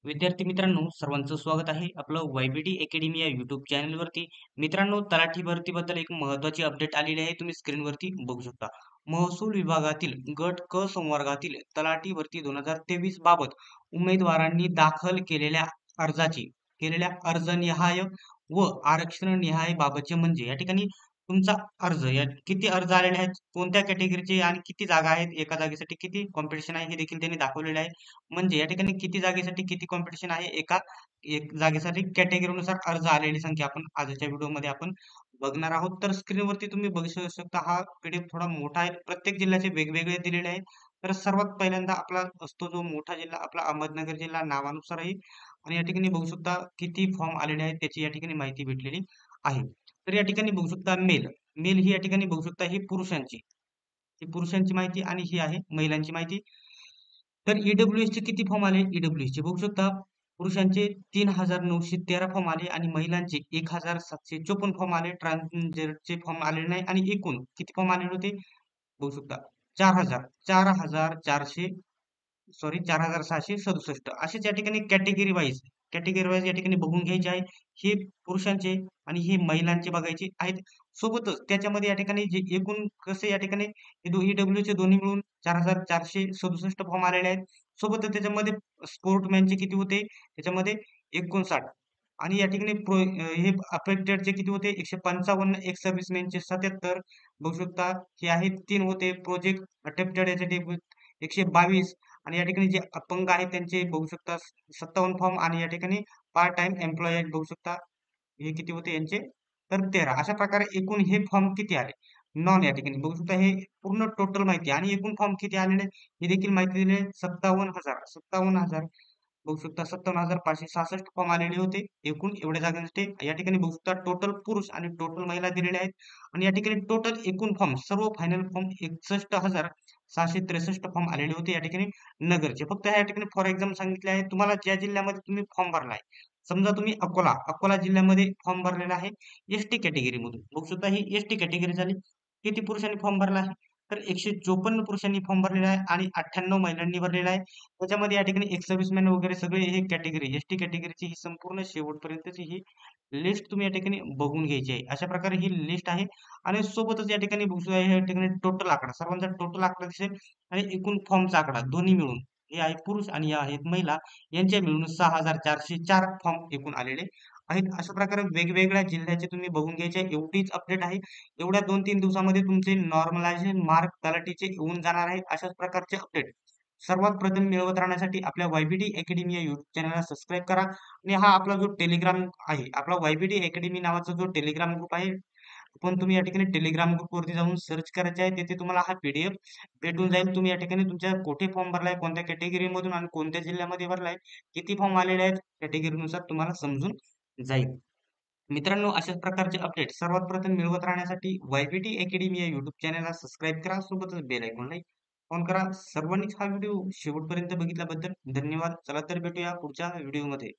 विद्यार्थी मित्रांनो, सर्वांचं स्वागत आहे आपलं वायबीटी अकॅडमी या युट्यूब चॅनलवरती. मित्रांनो, तलाठी भरतीबद्दल एक महत्त्वाची अपडेट आलेली आहे. तुम्ही स्क्रीनवरती बघू शकता. महसूल विभागातील गट क संवर्गातील तलाठी भरती 2023 बाबत उमेदवारांनी दाखल केलेल्या अर्जनिहाय व आरक्षणनिहाय बाबतचे म्हणजे या ठिकाणी तुमचा अर्ज या किती अर्ज आलेले आहेत, कोणत्या कॅटेगरीचे आणि किती जागा आहेत, एका जागेसाठी किती कॉम्पिटिशन आहे हे देखील त्यांनी दाखवलेले आहे. म्हणजे या ठिकाणी किती जागेसाठी किती कॉम्पिटिशन आहे, एक जागेसाठी कॅटेगरीनुसार अर्ज आलेली संख्या आपण आजच्या व्हिडिओमध्ये आपण बघणार आहोत. तर स्क्रीनवरती तुम्ही बघू शकता, हा पीडीएफ थोडा मोठा आहे, प्रत्येक जिल्ह्याचे वेगवेगळे दिलेले आहे. तर सर्वात पहिल्यांदा आपला असतो जो मोठा जिल्हा आपला अहमदनगर जिल्हा नावानुसार आहे. आणि या ठिकाणी बघू शकता किती फॉर्म आलेले आहेत त्याची या ठिकाणी माहिती भेटलेली आहे. तर या ठिकाणी बघू शकता मेल मेल ही या ठिकाणी बघू शकता ही पुरुषांची माहिती आणि ही आहे महिलांची माहिती. तर ईडब्ल्यूएस चे किती फॉर्म आले, ईडब्ल्यूएस चे बघू शकता पुरुषांचे 3,913 फॉर्म आले आणि महिलांचे 1,754 फॉर्म आले. ट्रान्सजेंडरचे फॉर्म आलेले नाही. आणि एकूण किती फॉर्म आलेले होते बघू शकता 4,400 सॉरी 4,667 असेच या ठिकाणी कॅटेगरी वाईज या ठिकाणी बघून घ्यायचे आहे. हे पुरुषांचे आणि हे महिलांचे बघायचे आहेत. सोबतच त्याच्यामध्ये या ठिकाणी जे एकूण कसे या ठिकाणी ईडब्ल्यू चे दोन्ही मिळून 4,467 फॉर्म आलेले आहेत. सोबतच त्याच्यामध्ये स्पोर्टमॅनचे किती होते त्याच्यामध्ये 59. आणि या ठिकाणी हे अफेक्टेडचे किती होते 155. एक्स सर्व्हिसमॅनचे 77 बघू शकता. हे आहेत 3 होते. प्रोजेक्ट अटेम्प्टेड याचे 122. आणि या ठिकाणी जे अपंग आहेत त्यांचे बघू शकता 57 फॉर्म. आणि या ठिकाणी पार्ट टाइम एम्प्लॉई बघू शकता हे किती होते यांचे तर 13. अशा प्रकारे एकूण हे फॉर्म किती आले नॉन या ठिकाणी बघू शकता. हे पूर्ण टोटल माहिती आणि एकूण फॉर्म किती आलेले हे देखील माहिती दिली आहे. 57,000 बघू शकता. 57,566 फॉर्म आलेले होते एकूण एवढ्या जागांसाठी. या ठिकाणी बघू शकता टोटल पुरुष आणि टोटल महिला दिलेले आहेत. आणि या ठिकाणी टोटल एकूण फॉर्म सर्व फायनल फॉर्म 61,763 फॉर्म आलेले होते या ठिकाणी नगरचे. फक्त या ठिकाणी फॉर एक्झाम्पल सांगितले आहे तुम्हाला ज्या जिल्ह्यामध्ये तुम्ही फॉर्म भरला आहे. समजा तुम्ही अकोला जिल्ह्यामध्ये फॉर्म भरलेला आहे एसटी कॅटेगरी मधून. बघू शकता ही एसटी कॅटेगरी झाली. किती पुरुषांनी फॉर्म भरला आहे तर 154 पुरुषांनी फॉर्म भरलेला आहे आणि 98 महिलांनी भरलेला आहे. त्याच्यामध्ये या ठिकाणी एक्स सर्व्हिसमॅन वगैरे सगळे हे कॅटेगरी एसटी कॅटेगरीची ही संपूर्ण शेवटपर्यंतची ही लिस्ट तुम्ही या ठिकाणी बघून घ्यायची आहे. अशा प्रकारे ही लिस्ट आहे. आणि सोबतच या ठिकाणी या ठिकाणी टोटल आकडा सर्वांचा टोटल आकडा दिसेल. आणि एकूण फॉर्मचा आकडा दोन्ही मिळून हे आहेत पुरुष आणि या आहेत महिला यांच्या मिळून 6,404 फॉर्म एकूण आलेले आहेत. अशा प्रकारे वेगवेगळ्या जिल्ह्याचे तुम्ही बघून घ्यायचे एवढीच अपडेट आहे. एवढ्या 2-3 दिवसामध्ये तुमचे नॉर्मलायझेशन मार्क तलाठीचे येऊन जाणार आहेत. अशाच प्रकारचे अपडेट सर्वात प्रथम मिळवत राहण्यासाठी आपल्या वायबीटी अकॅडमी या युट्यूब चॅनलला सबस्क्राईब करा. आणि हा आपला जो टेलिग्राम आहे आपला वायबीटी अकॅडमी नावाचा जो टेलिग्राम ग्रुप आहे पण तुम्ही या ठिकाणी टेलिग्राम ग्रुपवरती जाऊन सर्च करायचे आहे. तिथे तुम्हाला हा पीडीएफ भेटून जाईल. तुम्ही या ठिकाणी तुमच्या कोठे फॉर्म भरलाय कोणत्या कॅटेगरी मधून आणि कोणत्या जिल्ह्यामध्ये भरलाय किती फॉर्म आलेले आहेत कॅटेगरीनुसार तुम्हाला समजून जाईल. मित्रांनो, अशाच प्रकारचे अपडेट सर्वात प्रथम मिळवत राहण्यासाठी वायबीटी अकॅडमी या युट्यूब चॅनलला सबस्क्राईब करा. सोबतच बेल आयकॉनला ऑन करा. सर्वांनीच हा व्हिडिओ शेवटपर्यंत बघितल्याबद्दल धन्यवाद. चला तर भेटूया पुढच्या व्हिडिओमध्ये.